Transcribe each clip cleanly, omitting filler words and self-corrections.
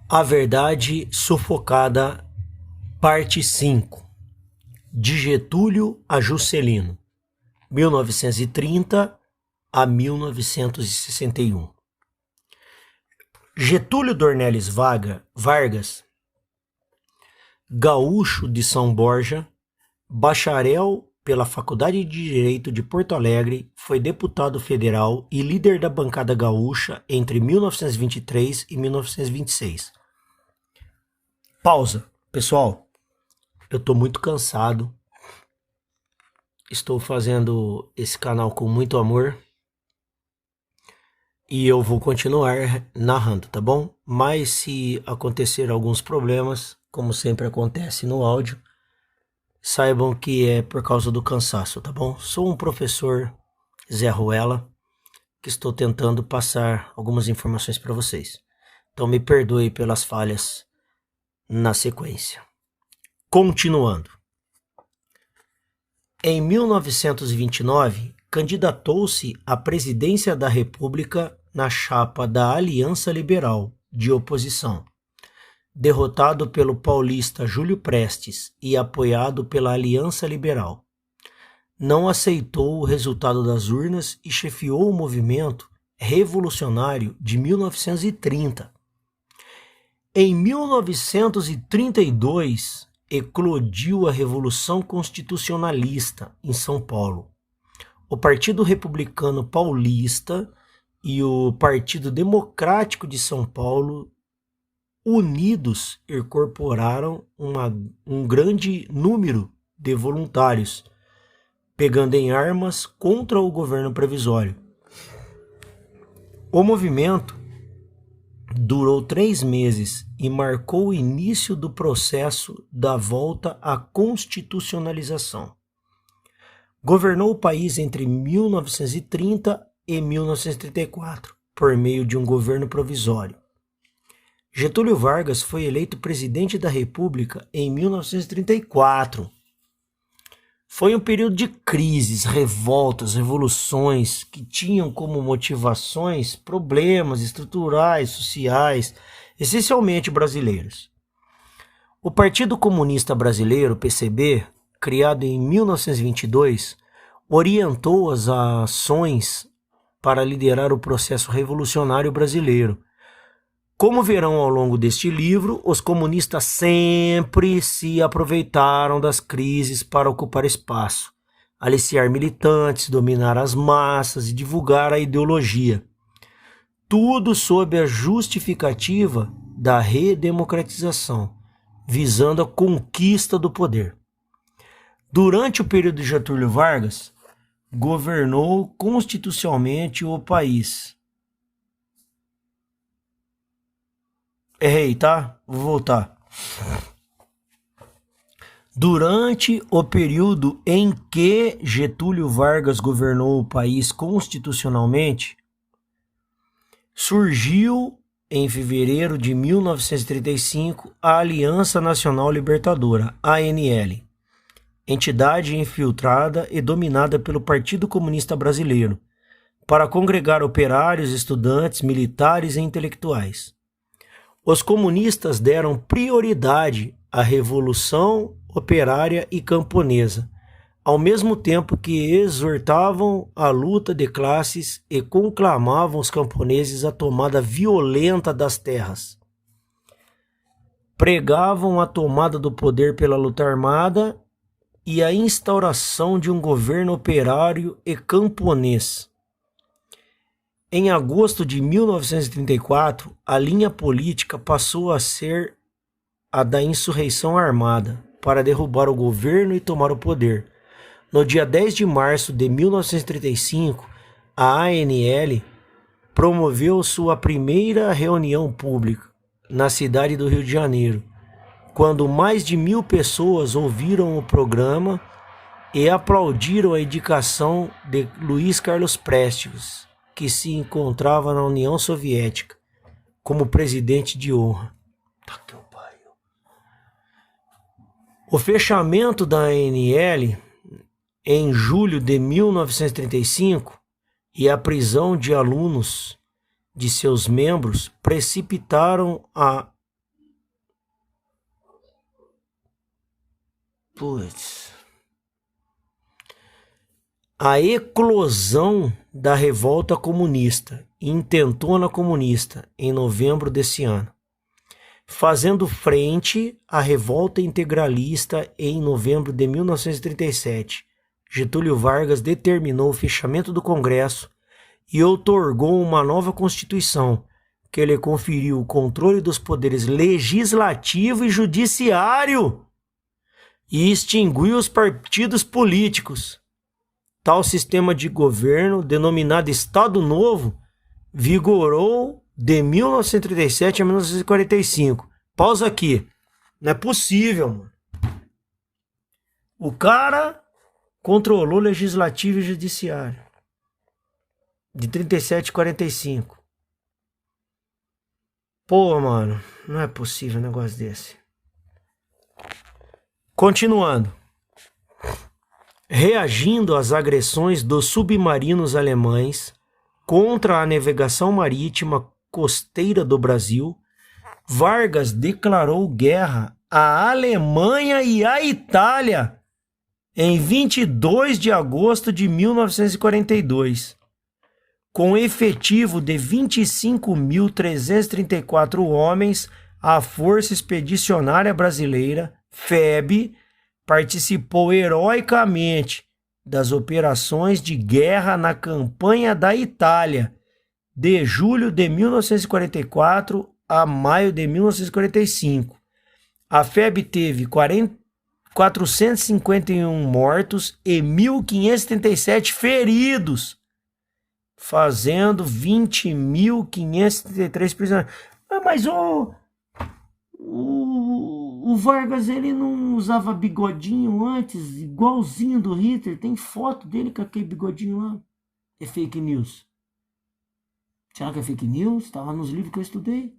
A Verdade Sufocada, parte 5, de Getúlio a Juscelino, 1930 a 1961. Getúlio Dornelles Vargas, gaúcho de São Borja, bacharel pela Faculdade de Direito de Porto Alegre, foi deputado federal e líder da bancada gaúcha entre 1923 e 1926. Pausa. Pessoal, eu tô muito cansado. Estou fazendo esse canal com muito amor. E eu vou continuar narrando, tá bom? Mas se acontecer alguns problemas, como sempre acontece no áudio, saibam que é por causa do cansaço, tá bom? Sou um professor Zé Ruela, que estou tentando passar algumas informações para vocês. Então me perdoe pelas falhas na sequência. Continuando. Em 1929, candidatou-se à presidência da República na chapa da Aliança Liberal, de oposição. Derrotado pelo paulista Júlio Prestes e apoiado pela Aliança Liberal. Não aceitou o resultado das urnas e chefiou o movimento revolucionário de 1930. Em 1932, eclodiu a Revolução Constitucionalista em São Paulo. O Partido Republicano Paulista e o Partido Democrático de São Paulo, unidos, incorporaram um grande número de voluntários, pegando em armas contra o governo provisório. O movimento durou 3 meses e marcou o início do processo da volta à constitucionalização. Governou o país entre 1930 e 1934, por meio de um governo provisório. Getúlio Vargas foi eleito presidente da República em 1934. Foi um período de crises, revoltas, revoluções que tinham como motivações problemas estruturais, sociais, essencialmente brasileiros. O Partido Comunista Brasileiro, PCB, criado em 1922, orientou as ações para liderar o processo revolucionário brasileiro. Como verão ao longo deste livro, os comunistas sempre se aproveitaram das crises para ocupar espaço, aliciar militantes, dominar as massas e divulgar a ideologia. Tudo sob a justificativa da redemocratização, visando a conquista do poder. Durante o período de Getúlio Vargas, governou constitucionalmente o país. Errei, tá? Vou voltar. Durante o período em que Getúlio Vargas governou o país constitucionalmente, surgiu em fevereiro de 1935 a Aliança Nacional Libertadora, ANL, entidade infiltrada e dominada pelo Partido Comunista Brasileiro, para congregar operários, estudantes, militares e intelectuais. Os comunistas deram prioridade à Revolução Operária e Camponesa, ao mesmo tempo que exortavam a luta de classes e conclamavam os camponeses à tomada violenta das terras. Pregavam a tomada do poder pela luta armada e a instauração de um governo operário e camponês. Em agosto de 1934, a linha política passou a ser a da insurreição armada, para derrubar o governo e tomar o poder. No dia 10 de março de 1935, a ANL promoveu sua primeira reunião pública na cidade do Rio de Janeiro, quando mais de 1.000 pessoas ouviram o programa e aplaudiram a indicação de Luiz Carlos Prestes, que se encontrava na União Soviética, como presidente de honra. O fechamento da ANL em julho de 1935 e a prisão de alunos de seus membros precipitaram a Putz. A eclosão da revolta comunista, intentona comunista, em novembro desse ano. Fazendo frente à revolta integralista em novembro de 1937, Getúlio Vargas determinou o fechamento do Congresso e outorgou uma nova Constituição, que lhe conferiu o controle dos poderes legislativo e judiciário e extinguiu os partidos políticos. Tal sistema de governo, denominado Estado Novo, vigorou de 1937 a 1945. Pausa aqui. Não é possível, mano. O cara controlou legislativo e judiciário. De 37 a 45. Pô, mano. Não é possível um negócio desse. Continuando. Reagindo às agressões dos submarinos alemães contra a navegação marítima costeira do Brasil, Vargas declarou guerra à Alemanha e à Itália em 22 de agosto de 1942, com efetivo de 25.334 homens. A Força Expedicionária Brasileira, FEB, participou heroicamente das operações de guerra na campanha da Itália, de julho de 1944 a maio de 1945. A FEB teve 451 mortos e 1.577 feridos, fazendo 20.533 prisioneiros. Mas o Vargas, ele não usava bigodinho antes, igualzinho do Hitler? Tem foto dele com aquele bigodinho lá. É fake news. Será que é fake news? Estava nos livros que eu estudei.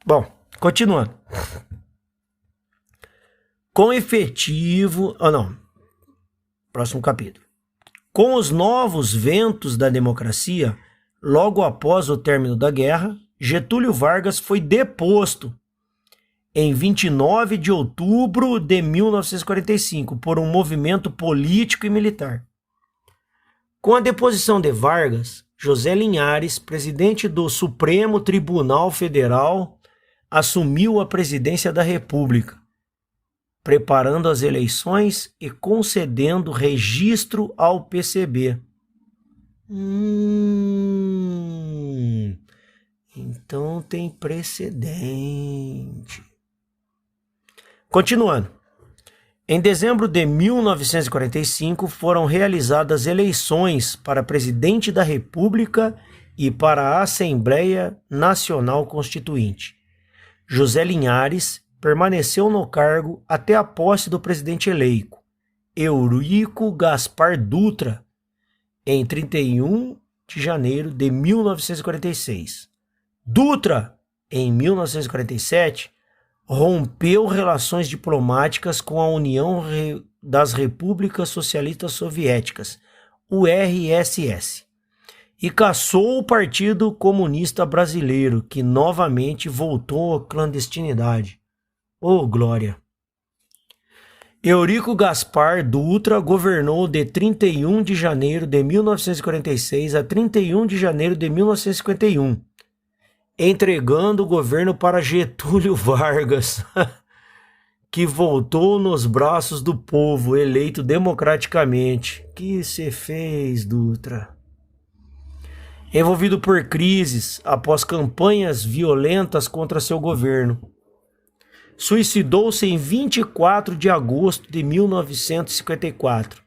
Bom, continuando. Com efetivo... Próximo capítulo. Com os novos ventos da democracia, logo após o término da guerra, Getúlio Vargas foi deposto em 29 de outubro de 1945 por um movimento político e militar. Com a deposição de Vargas, José Linhares, presidente do Supremo Tribunal Federal, assumiu a presidência da República, preparando as eleições e concedendo registro ao PCB. Então tem precedente. Continuando. Em dezembro de 1945 foram realizadas eleições para presidente da República e para a Assembleia Nacional Constituinte. José Linhares permaneceu no cargo até a posse do presidente eleito, Eurico Gaspar Dutra, em 31 de janeiro de 1946. Dutra, em 1947, rompeu relações diplomáticas com a União das Repúblicas Socialistas Soviéticas, URSS, e caçou o Partido Comunista Brasileiro, que novamente voltou à clandestinidade. Oh, glória! Eurico Gaspar Dutra governou de 31 de janeiro de 1946 a 31 de janeiro de 1951, entregando o governo para Getúlio Vargas, que voltou nos braços do povo, eleito democraticamente. Que se fez, Dutra? Envolvido por crises após campanhas violentas contra seu governo, suicidou-se em 24 de agosto de 1954.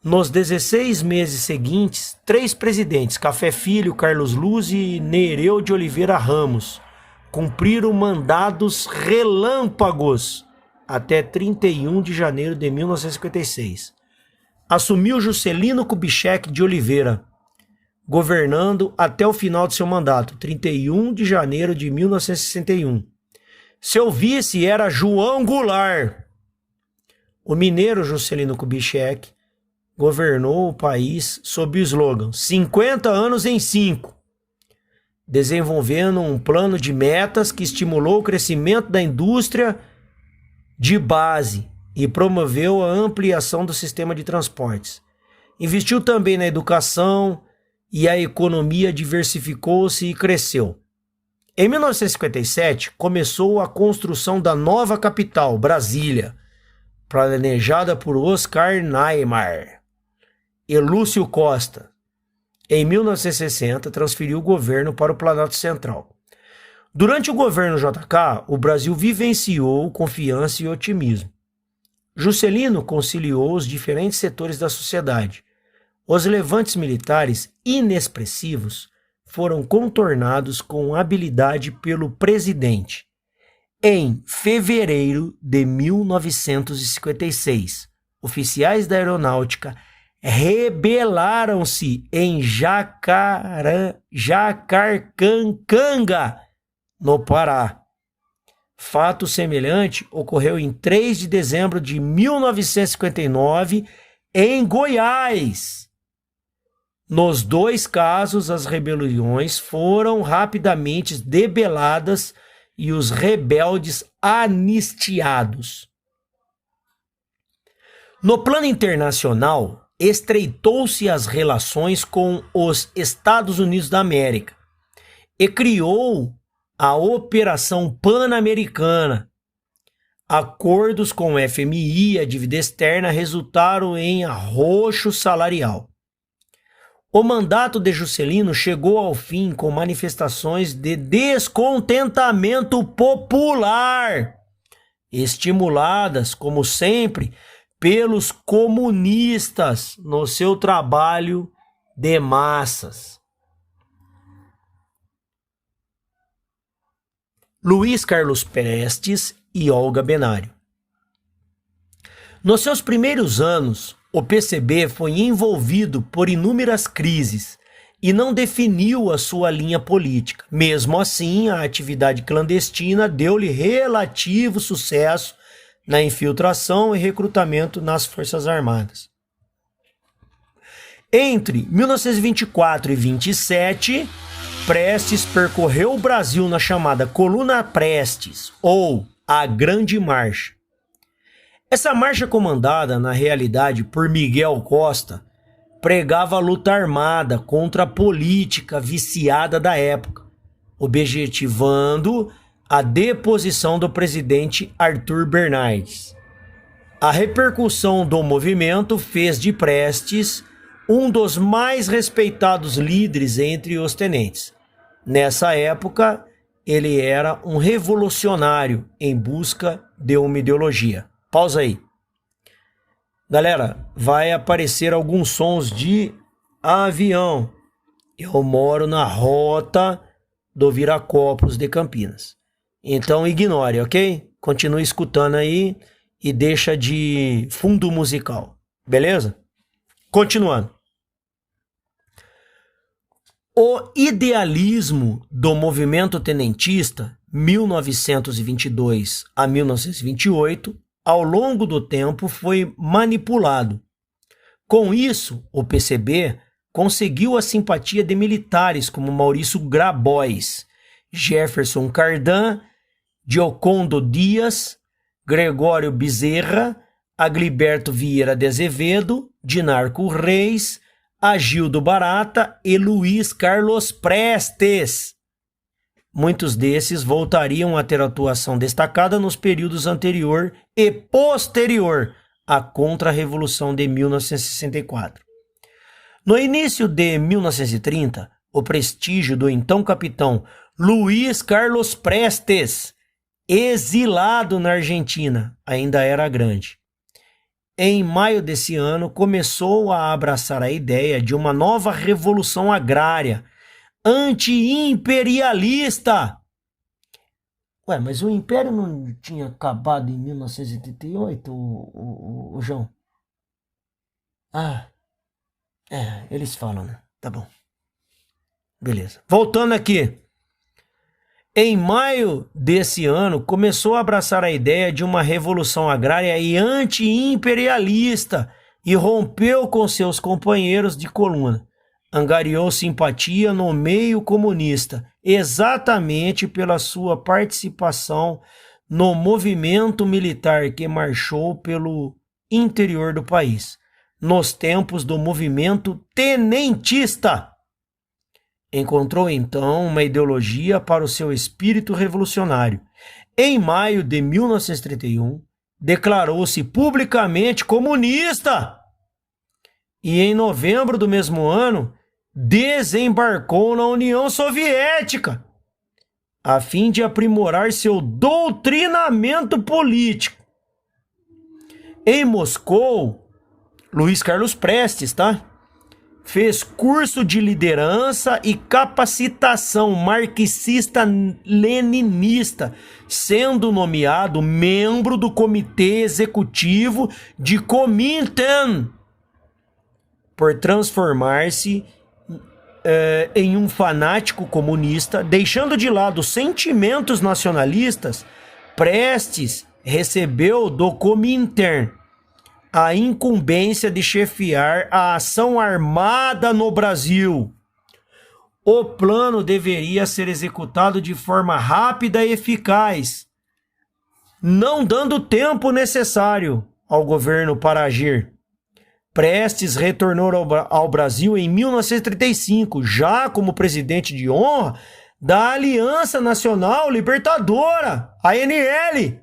Nos 16 meses seguintes, 3 presidentes, Café Filho, Carlos Luz e Nereu de Oliveira Ramos, cumpriram mandados relâmpagos até 31 de janeiro de 1956. Assumiu Juscelino Kubitschek de Oliveira, governando até o final de seu mandato, 31 de janeiro de 1961. Seu vice era João Goulart. O mineiro Juscelino Kubitschek governou o país sob o slogan 50 anos em 5, desenvolvendo um plano de metas que estimulou o crescimento da indústria de base e promoveu a ampliação do sistema de transportes. Investiu também na educação e a economia diversificou-se e cresceu. Em 1957, começou a construção da nova capital, Brasília, planejada por Oscar Niemeyer e Lúcio Costa. Em 1960, transferiu o governo para o Planalto Central. Durante o governo JK, o Brasil vivenciou confiança e otimismo. Juscelino conciliou os diferentes setores da sociedade. Os levantes militares inexpressivos foram contornados com habilidade pelo presidente. Em fevereiro de 1956, oficiais da aeronáutica rebelaram-se em Jacarecanga, no Pará. Fato semelhante ocorreu em 3 de dezembro de 1959, em Goiás. Nos dois casos, as rebeliões foram rapidamente debeladas e os rebeldes anistiados. No plano internacional, estreitou-se as relações com os Estados Unidos da América e criou a Operação Pan-Americana. Acordos com o FMI e a dívida externa resultaram em arroxo salarial. O mandato de Juscelino chegou ao fim com manifestações de descontentamento popular, estimuladas, como sempre, pelos comunistas no seu trabalho de massas. Luiz Carlos Prestes e Olga Benário. Nos seus primeiros anos, o PCB foi envolvido por inúmeras crises e não definiu a sua linha política. Mesmo assim, a atividade clandestina deu-lhe relativo sucesso na infiltração e recrutamento nas Forças Armadas. Entre 1924 e 27, Prestes percorreu o Brasil na chamada Coluna Prestes, ou a Grande Marcha. Essa marcha, comandada na realidade por Miguel Costa, pregava a luta armada contra a política viciada da época, objetivando a deposição do presidente Arthur Bernardes. A repercussão do movimento fez de Prestes um dos mais respeitados líderes entre os tenentes. Nessa época, ele era um revolucionário em busca de uma ideologia. Pausa aí. Galera, vai aparecer alguns sons de avião. Eu moro na rota do Viracopos de Campinas. Então ignore, ok? Continue escutando aí e deixa de fundo musical. Beleza? Continuando. O idealismo do movimento tenentista, 1922 a 1928, ao longo do tempo foi manipulado. Com isso, o PCB conseguiu a simpatia de militares como Maurício Grabois, Jefferson Cardan, Giocondo Dias, Gregório Bezerra, Agliberto Vieira de Azevedo, Dinarco Reis, Agildo Barata e Luiz Carlos Prestes. Muitos desses voltariam a ter atuação destacada nos períodos anterior e posterior à Contra-Revolução de 1964. No início de 1930, o prestígio do então capitão Luiz Carlos Prestes, exilado na Argentina, ainda era grande. Em maio desse ano, começou a abraçar a ideia de uma nova revolução agrária, anti-imperialista. Ué, mas o Império não tinha acabado em 1988, o João? Ah, eles falam, né? Tá bom. Beleza. Voltando aqui. Em maio desse ano, começou a abraçar a ideia de uma revolução agrária e anti-imperialista e rompeu com seus companheiros de coluna. Angariou simpatia no meio comunista, exatamente pela sua participação no movimento militar que marchou pelo interior do país, nos tempos do movimento tenentista. Encontrou então uma ideologia para o seu espírito revolucionário. Em maio de 1931, declarou-se publicamente comunista e em novembro do mesmo ano desembarcou na União Soviética a fim de aprimorar seu doutrinamento político. Em Moscou, Luiz Carlos Prestes, fez curso de liderança e capacitação marxista-leninista, sendo nomeado membro do comitê executivo de Comintern, por transformar-se em um fanático comunista, deixando de lado os sentimentos nacionalistas. Prestes recebeu do Comintern a incumbência de chefiar a ação armada no Brasil. O plano deveria ser executado de forma rápida e eficaz, não dando o tempo necessário ao governo para agir. Prestes retornou ao Brasil em 1935, já como presidente de honra da Aliança Nacional Libertadora, ANL.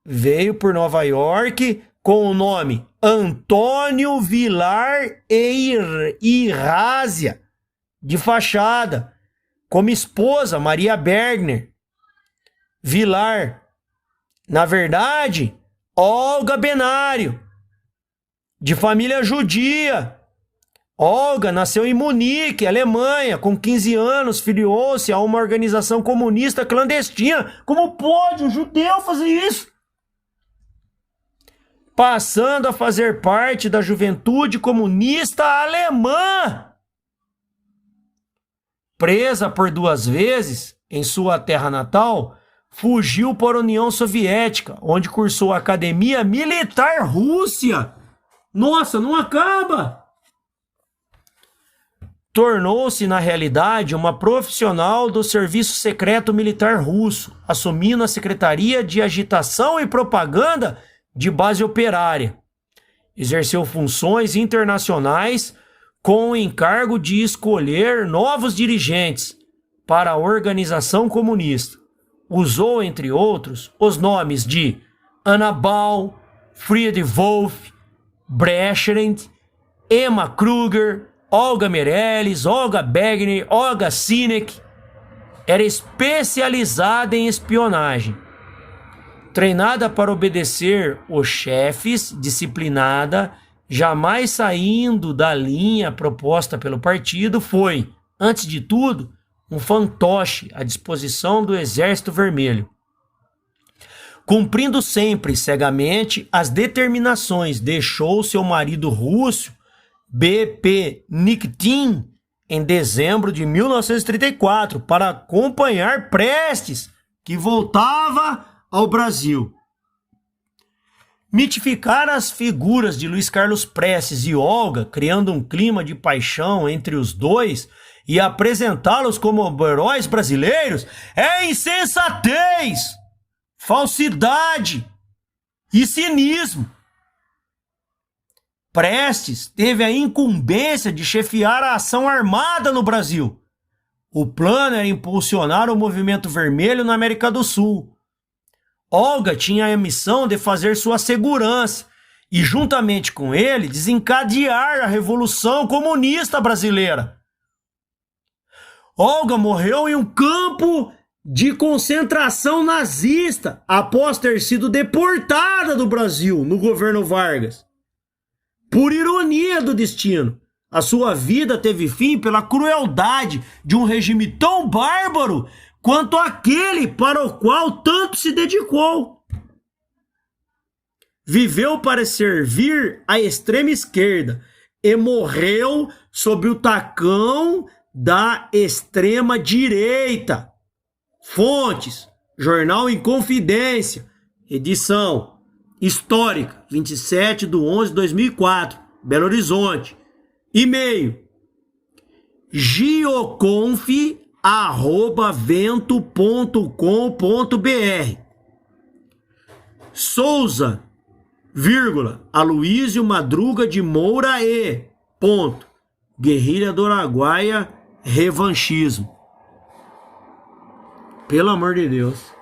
Veio por Nova York com o nome Antônio Vilar e Irrásia, de fachada, como esposa Maria Bergner. Vilar, na verdade, Olga Benário, de família judia. Olga nasceu em Munique, Alemanha. Com 15 anos, filiou-se a uma organização comunista clandestina. Como pode um judeu fazer isso? Passando a fazer parte da Juventude Comunista Alemã. Presa por 2 vezes em sua terra natal, fugiu para a União Soviética, onde cursou a Academia Militar Rússia. Nossa, não acaba! Tornou-se, na realidade, uma profissional do Serviço Secreto Militar Russo, assumindo a Secretaria de Agitação e Propaganda de base operária. Exerceu funções internacionais com o encargo de escolher novos dirigentes para a organização comunista. Usou, entre outros, os nomes de Anna Ball, Friedrich Wolf, Brescheret, Emma Kruger, Olga Meirelles, Olga Bergner, Olga Sinek. Era especializada em espionagem. Treinada para obedecer os chefes, disciplinada, jamais saindo da linha proposta pelo partido, foi, antes de tudo, um fantoche à disposição do Exército Vermelho. Cumprindo sempre cegamente as determinações, deixou seu marido russo, B.P. Nikitin, em dezembro de 1934, para acompanhar Prestes, que voltava ao Brasil. Mitificar as figuras de Luiz Carlos Prestes e Olga, criando um clima de paixão entre os dois e apresentá-los como heróis brasileiros, é insensatez, falsidade e cinismo. Prestes teve a incumbência de chefiar a ação armada no Brasil. O plano era impulsionar o movimento vermelho na América do Sul. Olga tinha a missão de fazer sua segurança e, juntamente com ele, desencadear a Revolução Comunista Brasileira. Olga morreu em um campo de concentração nazista após ter sido deportada do Brasil no governo Vargas. Por ironia do destino, a sua vida teve fim pela crueldade de um regime tão bárbaro quanto aquele para o qual tanto se dedicou. Viveu para servir à extrema esquerda e morreu sob o tacão da extrema direita. Fontes: Jornal Inconfidência, edição histórica, 27/11/2004, Belo Horizonte. E-mail: gioconf@vento.com.br. Souza, vírgula, Aloísio Madruga de Moura e ponto. Guerrilha do Araguaia, revanchismo. Pelo amor de Deus.